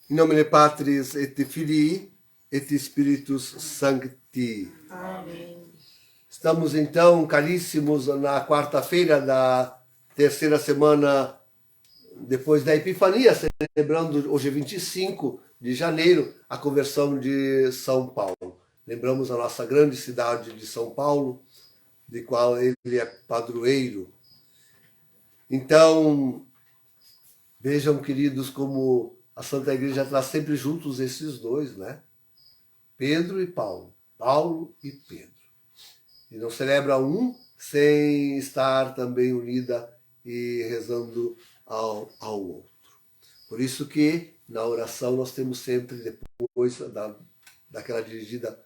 In nomine Patris et Filii et Spiritus Sancti. Amém. Estamos então, caríssimos, na quarta-feira da terceira semana depois da Epifania, celebrando hoje 25 de janeiro a conversão de São Paulo. Lembramos a nossa grande cidade de São Paulo, de qual ele é padroeiro. Então, vejam, queridos, como a Santa Igreja traz sempre juntos esses dois, né? Pedro e Paulo, Paulo e Pedro. E não celebra um sem estar também unida e rezando ao outro. Por isso que na oração nós temos sempre, depois daquela dirigida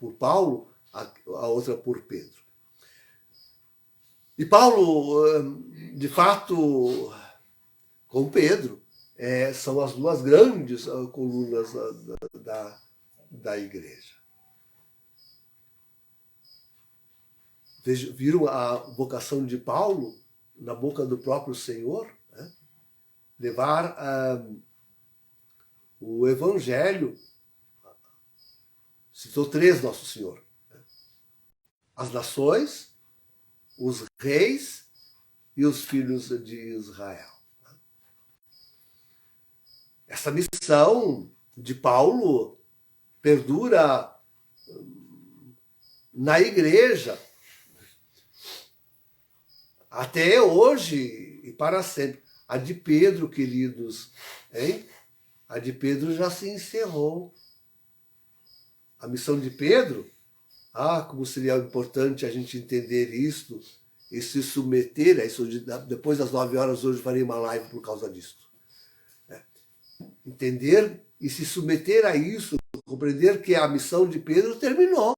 por Paulo, a outra por Pedro. E Paulo, de fato, com Pedro, são as duas grandes colunas da igreja. Viram a vocação de Paulo na boca do próprio Senhor? Né? Levar o Evangelho, citou três Nosso Senhor: as nações, os reis e os filhos de Israel. Essa missão de Paulo perdura na igreja até hoje e para sempre. A de Pedro, queridos, hein? A de Pedro já se encerrou. A missão de Pedro, como seria importante a gente entender isto e se submeter a isso. Depois das 9 horas hoje farei uma live por causa disso. Entender e se submeter a isso, compreender que a missão de Pedro terminou.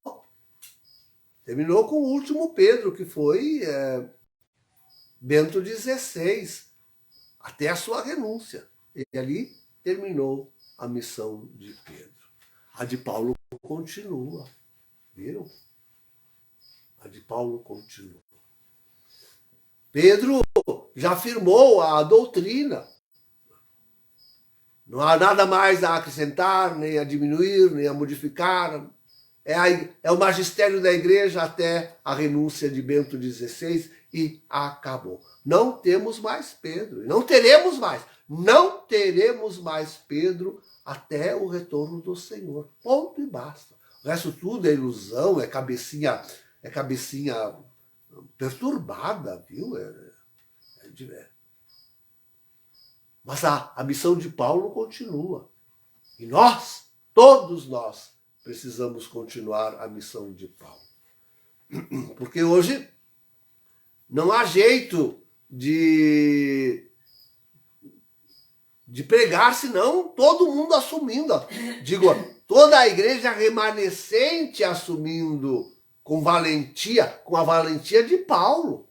Terminou com o último Pedro, que foi Bento XVI, até a sua renúncia. E ali terminou a missão de Pedro. A de Paulo continua. Viram? A de Paulo continua. Pedro já afirmou a doutrina. Não há nada mais a acrescentar, nem a diminuir, nem a modificar. É o magistério da igreja até a renúncia de Bento XVI e acabou. Não temos mais Pedro. Não teremos mais. Não teremos mais Pedro até o retorno do Senhor. Ponto e basta. O resto tudo é ilusão, é cabecinha perturbada, viu? Mas a missão de Paulo continua. E nós, todos nós, precisamos continuar a missão de Paulo. Porque hoje não há jeito de pregar, senão todo mundo assumindo. Digo, toda a igreja remanescente assumindo com valentia, com a valentia de Paulo.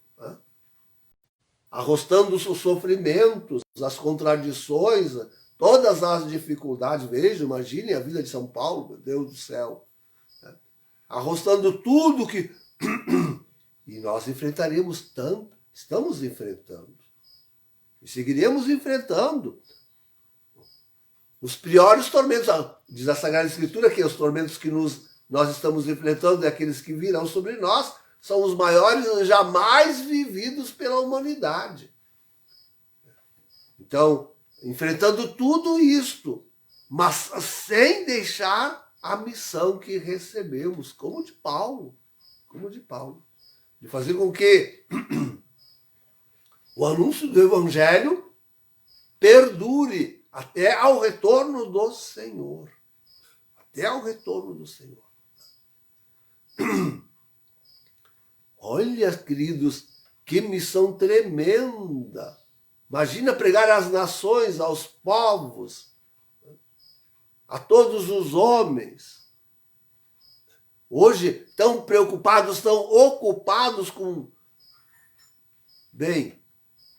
Arrostando os sofrimentos, as contradições, todas as dificuldades. Veja, imagine a vida de São Paulo, meu Deus do céu. Arrostando tudo que... E nós enfrentaremos tanto, estamos enfrentando. E seguiremos enfrentando os piores tormentos. Diz a Sagrada Escritura que os tormentos que nós estamos enfrentando e aqueles que virão sobre nós são os maiores jamais vividos pela humanidade. Então, enfrentando tudo isto, mas sem deixar a missão que recebemos, como de Paulo, de fazer com que o anúncio do Evangelho perdure até ao retorno do Senhor. Até ao retorno do Senhor. Olha, queridos, que missão tremenda. Imagina pregar às nações, aos povos, a todos os homens. Hoje, tão preocupados, tão ocupados com... Bem,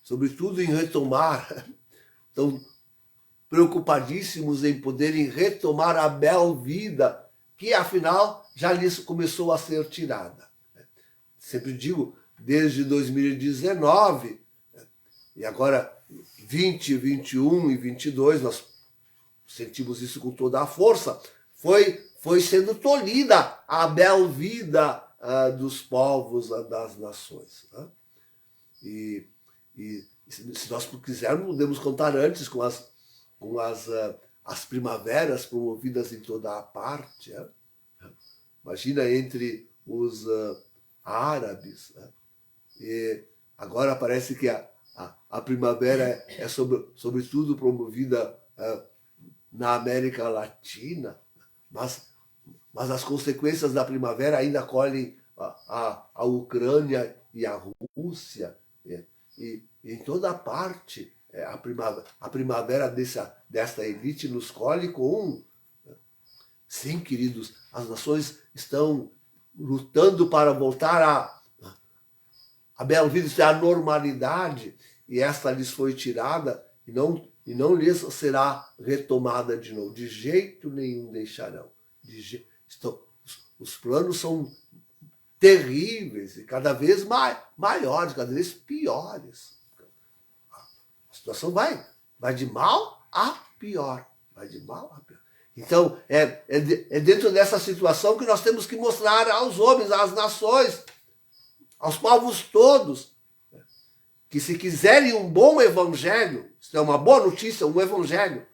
sobretudo em retomar, tão preocupadíssimos em poderem retomar a bela vida, que afinal já lhes começou a ser tirada. Sempre digo, desde 2019, e agora 20, 21 e 22, nós sentimos isso com toda a força, foi sendo tolhida a bela vida dos povos, das nações. Né? E se nós quisermos, podemos contar antes com as primaveras promovidas em toda a parte. Né? Imagina entre os árabes. Né? E agora parece que a primavera é sobretudo promovida na América Latina, mas as consequências da primavera ainda colhem a Ucrânia e a Rússia. E em toda parte, a primavera dessa elite nos colhe com... Sim, queridos, as nações estão lutando para voltar a bela vida, isso é a normalidade, e esta lhes foi tirada e não lhes será retomada de novo. De jeito nenhum deixarão. Os planos são terríveis e cada vez maiores, cada vez piores. A situação vai de mal a pior. Vai de mal a pior. Então, é dentro dessa situação que nós temos que mostrar aos homens, às nações, aos povos todos, que se quiserem um bom evangelho, isso é uma boa notícia, um evangelho,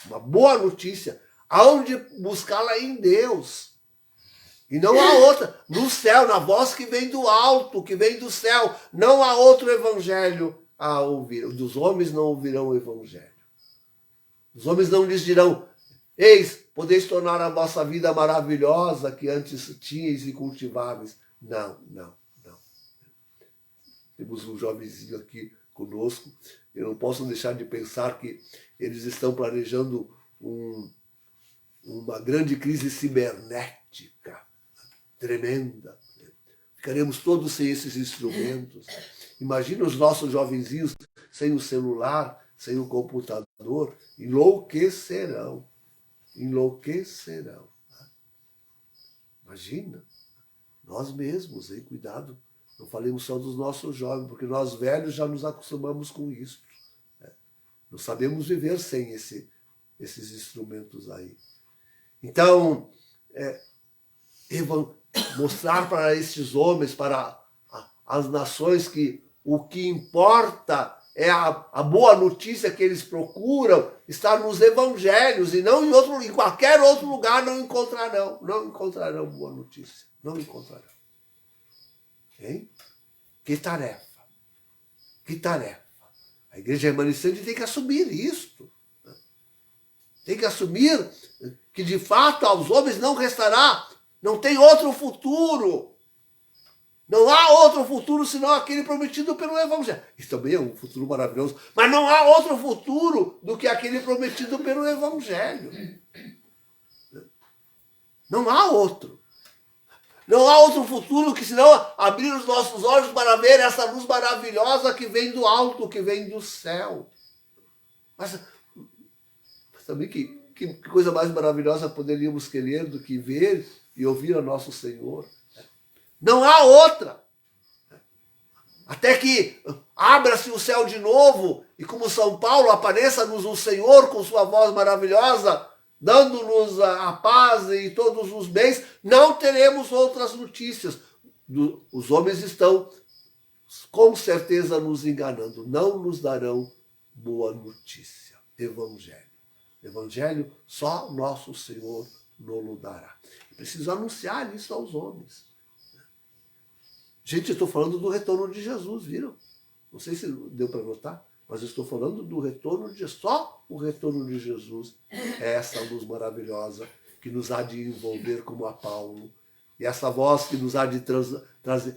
uma boa notícia, aonde buscá-la em Deus. E não há outra, no céu, na voz que vem do alto, que vem do céu, não há outro evangelho a ouvir. Dos homens não ouvirão o evangelho. Os homens não lhes dirão: eis, podeis tornar a vossa vida maravilhosa que antes tinhais e cultiváveis. Não. Temos um jovenzinho aqui conosco. Eu não posso deixar de pensar que eles estão planejando uma grande crise cibernética, tremenda. Ficaremos todos sem esses instrumentos. Imagina os nossos jovenzinhos sem o celular, sem o computador. Enlouquecerão. Imagina. Nós mesmos, hein? Cuidado. Não falemos só dos nossos jovens, porque nós velhos já nos acostumamos com isso. Não sabemos viver sem esses instrumentos aí. Então, mostrar para estes homens, para as nações, que o que importa é a boa notícia que eles procuram, está nos evangelhos, e não em qualquer outro lugar não encontrarão boa notícia. Não encontrarão. Hein? Que tarefa. A igreja remanescente tem que assumir isto. Tem que assumir que, de fato, aos homens não restará, não tem outro futuro. Não há outro futuro senão aquele prometido pelo Evangelho. Isso também é um futuro maravilhoso, mas não há outro futuro do que aquele prometido pelo Evangelho. Não há outro. Não há outro futuro que senão abrir os nossos olhos para ver essa luz maravilhosa que vem do alto, que vem do céu. Mas também que coisa mais maravilhosa poderíamos querer do que ver e ouvir a nosso Senhor. Não há outra. Até que abra-se o céu de novo e, como São Paulo, apareça-nos o Senhor com sua voz maravilhosa, dando-nos a paz e todos os bens, não teremos outras notícias. Os homens estão, com certeza, nos enganando. Não nos darão boa notícia. Evangelho, só nosso Senhor nos dará. Preciso anunciar isso aos homens. Gente, eu estou falando do retorno de Jesus, viram? Não sei se deu para notar, mas eu estou falando do retorno de... Só o retorno de Jesus é essa luz maravilhosa que nos há de envolver como a Paulo. E essa voz que nos há de trazer,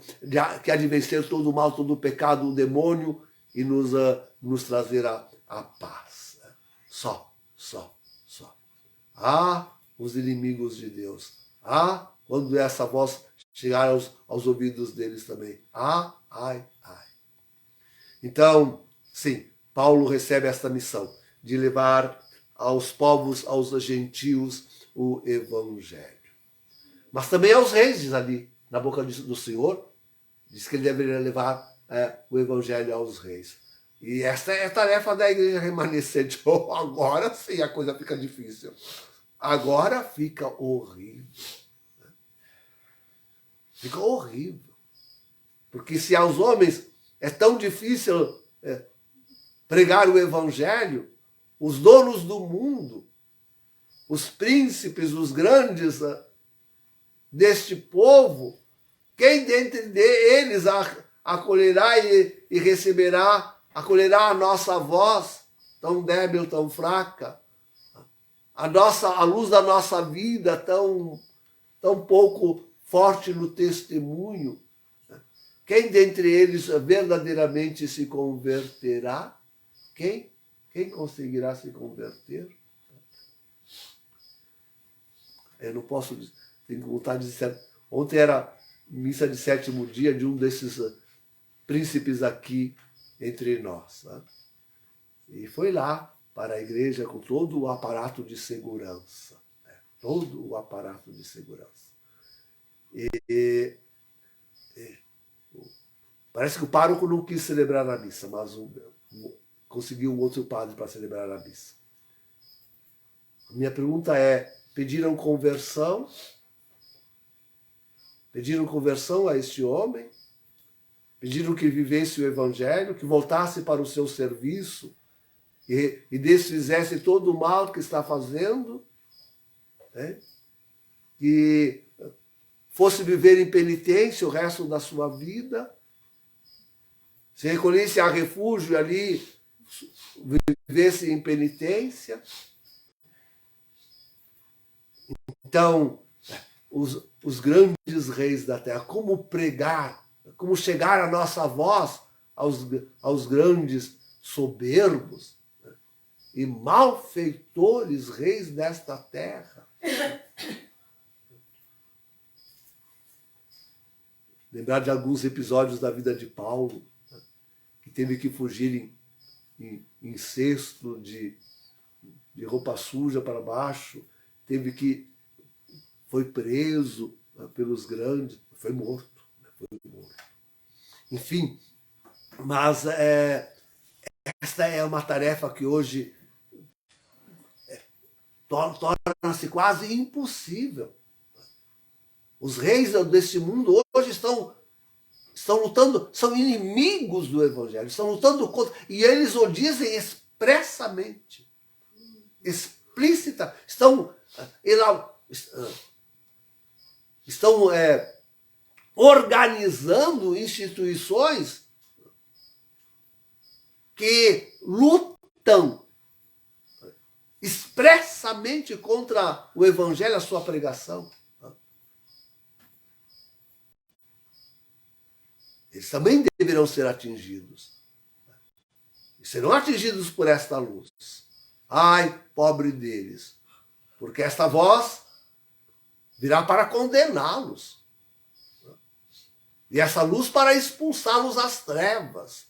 que há de vencer todo o mal, todo o pecado, o demônio, e nos trazer a paz. Só. Os inimigos de Deus. Quando essa voz chegar aos ouvidos deles também. Ai. Então, sim, Paulo recebe esta missão de levar aos povos, aos gentios, o Evangelho. Mas também aos reis, diz ali, na boca do Senhor, diz que ele deveria levar o Evangelho aos reis. E essa é a tarefa da igreja remanescente. Oh, agora sim a coisa fica difícil. Agora fica horrível. Fica horrível. Porque se aos homens é tão difícil pregar o evangelho, os donos do mundo, os príncipes, os grandes deste povo, quem dentre eles acolherá e receberá, acolherá a nossa voz, tão débil, tão fraca, a luz da nossa vida, tão pouco forte no testemunho? Quem dentre eles verdadeiramente se converterá? Quem? Quem conseguirá se converter? Eu não posso, tenho vontade de dizer. Ontem era missa de 7º dia de um desses príncipes aqui entre nós. Né? E foi lá para a igreja com todo o aparato de segurança. Né? Todo o aparato de segurança. Parece que o pároco não quis celebrar a missa, mas conseguiu um outro padre para celebrar a missa. Minha pergunta é, pediram conversão? Pediram conversão a este homem? Pediram que vivesse o evangelho, que voltasse para o seu serviço e desfizesse todo o mal que está fazendo? Né? Que fosse viver em penitência o resto da sua vida? Se recolhesse a refúgio ali, vivesse em penitência? Então, os grandes reis da terra, como pregar, como chegar a nossa voz aos grandes soberbos, né? E malfeitores reis desta terra. Lembrar de alguns episódios da vida de Paulo, né? Que teve que fugir em cesto de roupa suja para baixo, foi preso pelos grandes, foi morto. Enfim, mas esta é uma tarefa que hoje torna-se quase impossível. Os reis deste mundo hoje estão lutando, são inimigos do evangelho, estão lutando contra, e eles o dizem expressamente, explícita, estão organizando instituições que lutam expressamente contra o evangelho, a sua pregação. Eles também deverão ser atingidos. E serão atingidos por esta luz. Ai, pobre deles, porque esta voz virá para condená-los. E essa luz para expulsá-los às trevas.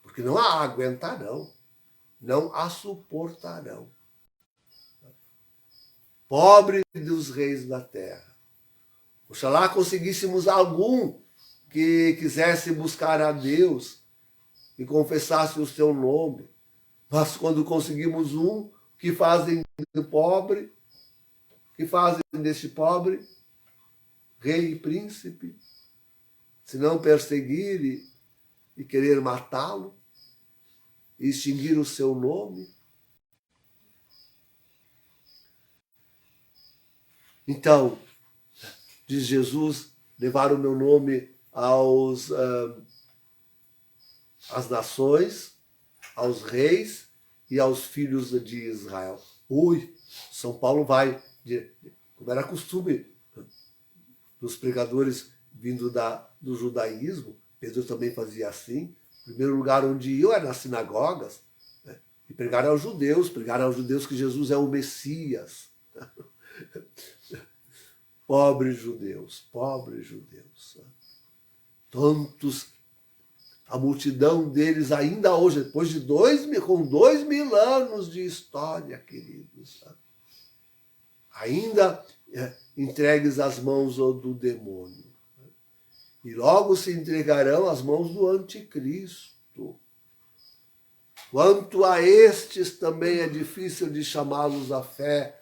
Porque não a aguentarão, não a suportarão. Pobre dos reis da terra. Oxalá conseguíssemos algum que quisesse buscar a Deus e confessasse o seu nome. Mas quando conseguimos um, que fazem do pobre, que fazem deste pobre rei e príncipe, se não perseguir e querer matá-lo, e extinguir o seu nome? Então, diz Jesus, levar o meu nome às nações, aos reis e aos filhos de Israel. Ui, São Paulo vai, como era costume dos pregadores vindo do judaísmo, Pedro também fazia assim. O primeiro lugar onde iam era nas sinagogas, né? E pregaram aos judeus que Jesus é o Messias. Pobres judeus, pobres judeus. Tantos, a multidão deles ainda hoje, depois de 2000 anos de história, queridos, ainda entregues às mãos do demônio. E logo se entregarão às mãos do anticristo. Quanto a estes também é difícil de chamá-los à fé,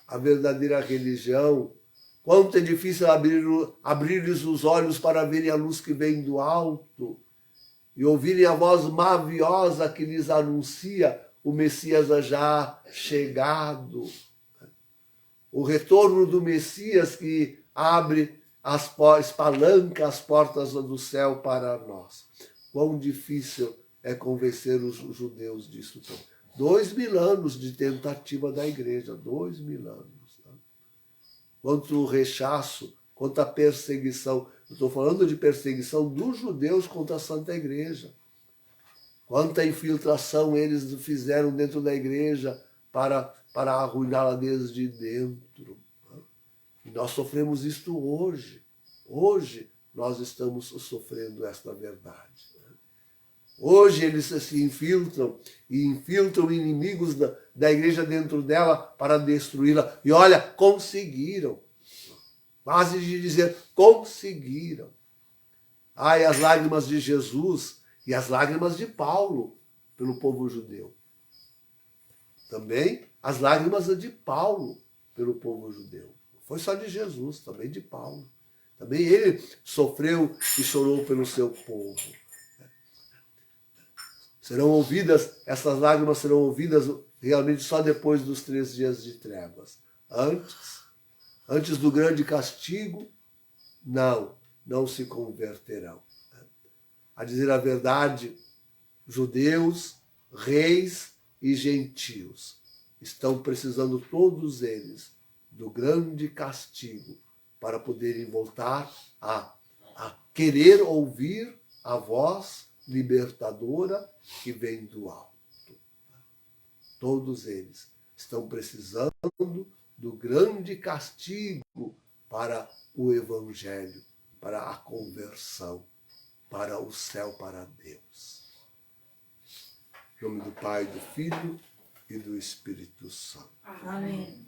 à verdadeira religião. Quanto é difícil abrir-lhes os olhos para verem a luz que vem do alto e ouvirem a voz maviosa que lhes anuncia o Messias já chegado. O retorno do Messias que espalanca as portas do céu para nós. Quão difícil é convencer os judeus disso também. 2000 anos de tentativa da igreja, 2000 anos. Quanto rechaço, quanto a perseguição. Eu estou falando de perseguição dos judeus contra a Santa Igreja. Quanta infiltração eles fizeram dentro da igreja para arruiná-la desde dentro. E nós sofremos isto hoje. Hoje nós estamos sofrendo esta verdade. Hoje eles se infiltram e infiltram inimigos da igreja dentro dela para destruí-la. E olha, conseguiram. Quase de dizer, conseguiram. Ai, as lágrimas de Jesus e as lágrimas de Paulo pelo povo judeu. Também as lágrimas de Paulo pelo povo judeu. Não foi só de Jesus, também de Paulo. Também ele sofreu e chorou pelo seu povo. Serão ouvidas, essas lágrimas serão ouvidas realmente só depois dos 3 dias de trevas. Antes do grande castigo, não se converterão. A dizer a verdade, judeus, reis e gentios estão precisando todos eles do grande castigo para poderem voltar a querer ouvir a voz libertadora que vem do alto. Todos eles estão precisando do grande castigo para o evangelho, para a conversão, para o céu, para Deus. Em nome do Pai, do Filho e do Espírito Santo. Amém.